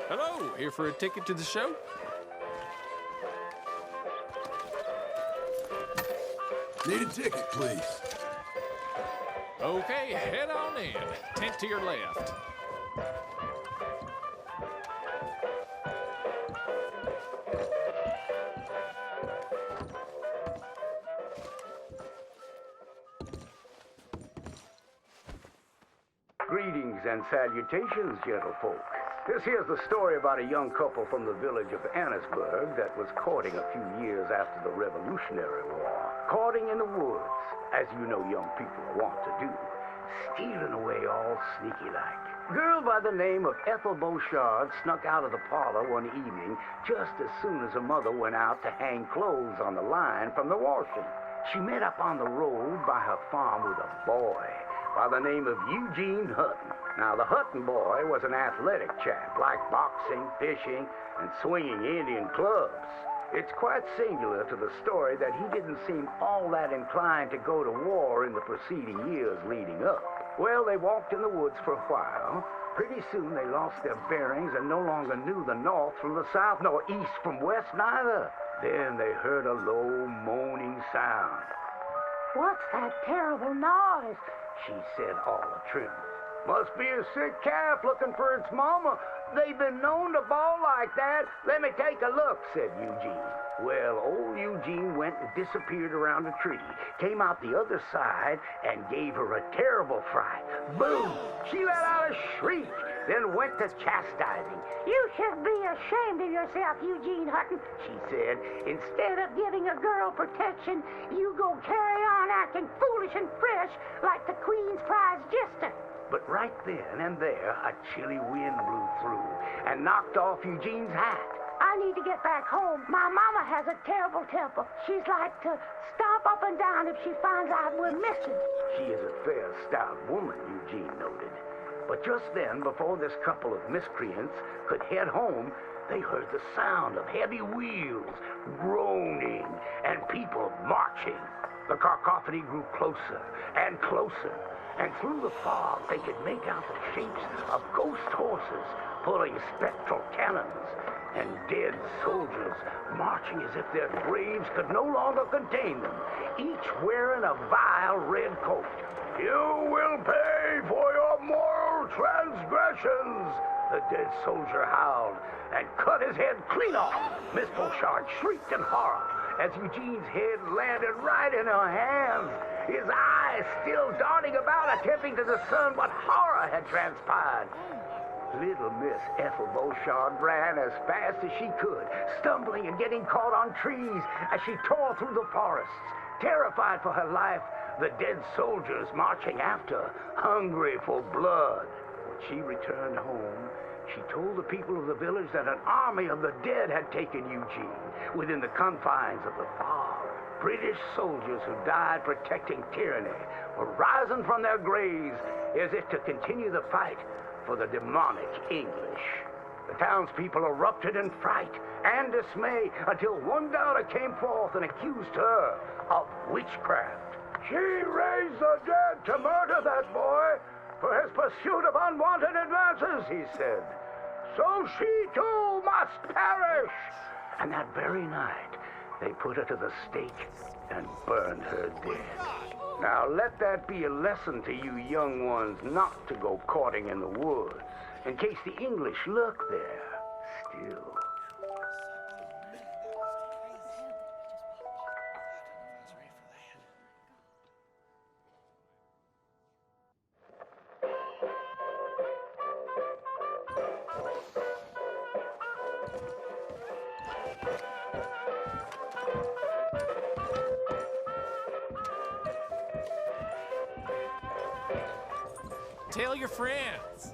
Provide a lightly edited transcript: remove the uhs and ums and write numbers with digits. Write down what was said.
Hello, here for a ticket to the show? Need a ticket, please. Okay, head on in. Tent to your left. Greetings and salutations, gentlefolk. This here's the story about a young couple from the village of Annisburg that was courting a few years after the Revolutionary War. Courting in the woods, as you know young people want to do. Stealing away all sneaky-like. Girl by the name of Ethel Beauchard snuck out of the parlor one evening just as soon as her mother went out to hang clothes on the line from the washing. She met up on the road by her farm with a boy by the name of Eugene Hutton. Now, the Hutton boy was an athletic chap, liked boxing, fishing, and swinging Indian clubs. It's quite singular to the story that he didn't seem all that inclined to go to war in the preceding years leading up. Well, they walked in the woods for a while. Pretty soon they lost their bearings and no longer knew the north from the south, nor east from west neither. Then they heard a low, moaning sound. What's that terrible noise? She said all trim. Must be a sick calf looking for its mama. They've been known to bawl like that. Let me take a look, said Eugene. Well, old Eugene went and disappeared around a tree, came out the other side, and gave her a terrible fright. Boom! She let out a shriek, then went to chastising. You should be ashamed of yourself, Eugene Hutton, she said. Instead of giving a girl protection, you go carry on acting foolish and fresh like the Queen's prize jester. But right then and there, a chilly wind blew through and knocked off Eugene's hat. I need to get back home. My mama has a terrible temper. She's like to stomp up and down if she finds out we're missing. She is a fair, stout woman, Eugene noted. But just then, before this couple of miscreants could head home, they heard the sound of heavy wheels, groaning, and people marching. The cacophony grew closer and closer, and through the fog they could make out the shapes of ghost horses pulling spectral cannons, and dead soldiers marching as if their graves could no longer contain them, each wearing a vile red coat. You will pay for your moral transgressions, the dead soldier howled, and cut his head clean off. Miss Beauchard shrieked in horror as Eugene's head landed right in her hands, his eyes still darting about, attempting to discern what horror had transpired. Little Miss Ethel Beauchard ran as fast as she could, stumbling and getting caught on trees as she tore through the forests, terrified for her life, the dead soldiers marching after, hungry for blood. When she returned home, she told the people of the village that an army of the dead had taken Eugene within the confines of the fog. British soldiers who died protecting tyranny were rising from their graves as if to continue the fight for the demonic English. The townspeople erupted in fright and dismay until one daughter came forth and accused her of witchcraft. She raised the dead to murder that boy for his pursuit of unwanted advances, he said. So she too must perish. And that very night, they put her to the stake and burned her dead. Now let that be a lesson to you young ones not to go courting in the woods, in case the English lurk there still. Tell your friends.